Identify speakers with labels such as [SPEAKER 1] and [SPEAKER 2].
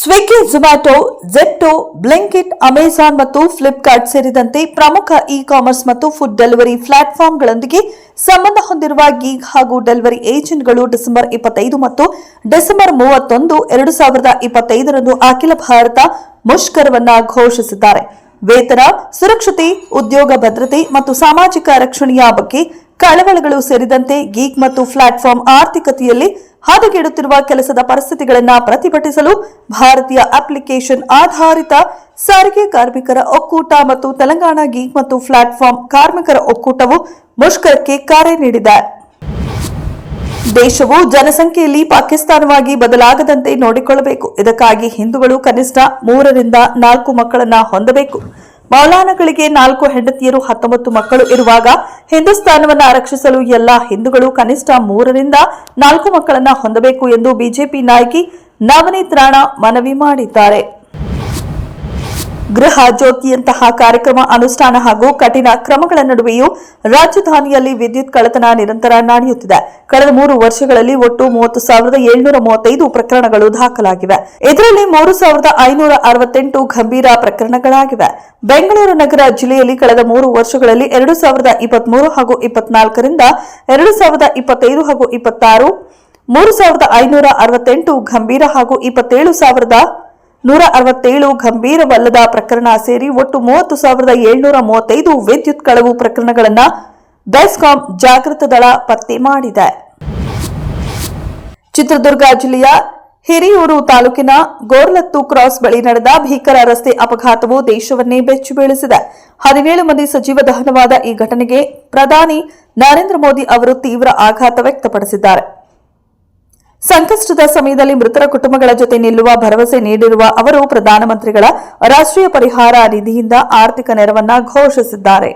[SPEAKER 1] Swiggy, Zomato, ಝೆಪ್ಟೋ, Blinkit, Amazon ಮತ್ತು ಫ್ಲಿಪ್ಕಾರ್ಟ್ ಸೇರಿದಂತೆ ಪ್ರಮುಖ ಇ-ಕಾಮರ್ಸ್ ಮತ್ತು ಫುಡ್ ಡೆಲಿವರಿ ಪ್ಲಾಟ್ಫಾರ್ಮ್ಗಳೊಂದಿಗೆ ಸಂಬಂಧ ಹೊಂದಿರುವ ಗೀಗ್ ಹಾಗೂ ಡೆಲಿವರಿ ಏಜೆಂಟ್ಗಳು ಡಿಸೆಂಬರ್ 25 ಮತ್ತು ಡಿಸೆಂಬರ್ 31, 2025ರಂದು ಅಖಿಲ ಭಾರತ ಮುಷ್ಕರವನ್ನು ಘೋಷಿಸಿದ್ದಾರೆ. ವೇತನ, ಸುರಕ್ಷತೆ, ಉದ್ಯೋಗ ಭದ್ರತೆ ಮತ್ತು ಸಾಮಾಜಿಕ ರಕ್ಷಣೆಯ ಬಗ್ಗೆ ಕಳವಳಗಳು ಸೇರಿದಂತೆ ಗೀಗ್ ಮತ್ತು ಪ್ಲಾಟ್ಫಾರ್ಮ್ ಆರ್ಥಿಕತೆಯಲ್ಲಿ ಹದಗೆಡುತ್ತಿರುವ ಕೆಲಸದ ಪರಿಸ್ಥಿತಿಗಳನ್ನು ಪ್ರತಿಭಟಿಸಲು ಭಾರತೀಯ ಅಪ್ಲಿಕೇಶನ್ ಆಧಾರಿತ ಸಾರಿಗೆ ಕಾರ್ಮಿಕರ ಒಕ್ಕೂಟ ಮತ್ತು ತೆಲಂಗಾಣ ಗೀಗ್ ಮತ್ತು ಪ್ಲಾಟ್ಫಾರ್ಮ್ ಕಾರ್ಮಿಕರ ಒಕ್ಕೂಟವು ಮುಷ್ಕರಕ್ಕೆ ಕರೆ ನೀಡಿದೆ. ದೇಶವು ಜನಸಂಖ್ಯೆಯಲ್ಲಿ ಪಾಕಿಸ್ತಾನವಾಗಿ ಬದಲಾಗದಂತೆ ನೋಡಿಕೊಳ್ಳಬೇಕು. ಇದಕ್ಕಾಗಿ ಹಿಂದೂಗಳು ಕನಿಷ್ಠ 3 ರಿಂದ 4 ಮಕ್ಕಳನ್ನು ಹೊಂದಬೇಕು. ಮೌಲಾನಾಗಳಿಗೆ 4 ಹೆಂಡತಿಯರು 19 ಮಕ್ಕಳು ಇರುವಾಗ ಹಿಂದೂಸ್ತಾನವನ್ನು ರಕ್ಷಿಸಲು ಎಲ್ಲಾ ಹಿಂದೂಗಳು ಕನಿಷ್ಠ 3 ರಿಂದ 4 ಮಕ್ಕಳನ್ನು ಹೊಂದಬೇಕು ಎಂದು ಬಿಜೆಪಿ ನಾಯಕಿ ನವನೀತ್ ರಾಣಾ ಮನವಿ ಮಾಡಿದ್ದಾರೆ. ಗೃಹ ಜ್ಯೋತಿಯಂತಹ ಕಾರ್ಯಕ್ರಮ ಅನುಷ್ಠಾನ ಹಾಗೂ ಕಠಿಣ ಕ್ರಮಗಳ ನಡುವೆಯೂ ರಾಜಧಾನಿಯಲ್ಲಿ ವಿದ್ಯುತ್ ಕಳ್ಳತನ ನಿರಂತರ ನಡೆಯುತ್ತಿದೆ. ಕಳೆದ 3 ವರ್ಷಗಳಲ್ಲಿ ಒಟ್ಟು 30,735 ಪ್ರಕರಣಗಳು ದಾಖಲಾಗಿವೆ. ಇದರಲ್ಲಿ 3,568 ಗಂಭೀರ ಪ್ರಕರಣಗಳಾಗಿವೆ. ಬೆಂಗಳೂರು ನಗರ ಜಿಲ್ಲೆಯಲ್ಲಿ ಕಳೆದ 3 ವರ್ಷಗಳಲ್ಲಿ 2023 ಹಾಗೂ 24ರಿಂದ 2025 ಹಾಗೂ 26 3,568 ಗಂಭೀರ ಹಾಗೂ 27,167 ಗಂಭೀರವಲ್ಲದ ಪ್ರಕರಣ ಸೇರಿ ಒಟ್ಟು 30,735 ವಿದ್ಯುತ್ ಕಳವು ಪ್ರಕರಣಗಳನ್ನು ಬೆಸ್ಕಾಂ ಜಾಗೃತ ದಳ ಪತ್ತೆ ಮಾಡಿದೆ. ಚಿತ್ರದುರ್ಗ ಜಿಲ್ಲೆಯ ಹಿರಿಯೂರು ತಾಲೂಕಿನ ಗೋರ್ಲತ್ತು ಕ್ರಾಸ್ ಬಳಿ ನಡೆದ ಭೀಕರ ರಸ್ತೆ ಅಪಘಾತವು ದೇಶವನ್ನೇ ಬೆಚ್ಚಿ ಬೀಳಿಸಿದೆ. 17 ಮಂದಿ ಸಜೀವ ದಹನವಾದ ಈ ಘಟನೆಗೆ ಪ್ರಧಾನಿ ನರೇಂದ್ರ ಮೋದಿ ಅವರು ತೀವ್ರ ಆಘಾತ ವ್ಯಕ್ತಪಡಿಸಿದ್ದಾರೆ. ಸಂಕಷ್ಟದ ಸಮಯದಲ್ಲಿ ಮೃತರ ಕುಟುಂಬಗಳ ಜೊತೆ ನಿಲ್ಲುವ ಭರವಸೆ ನೀಡಿರುವ ಅವರು ಪ್ರಧಾನಮಂತ್ರಿಗಳ ರಾಷ್ಟ್ರೀಯ ಪರಿಹಾರ ನಿಧಿಯಿಂದ ಆರ್ಥಿಕ ನೆರವನ್ನ ಘೋಷಿಸಿದ್ದಾರೆ.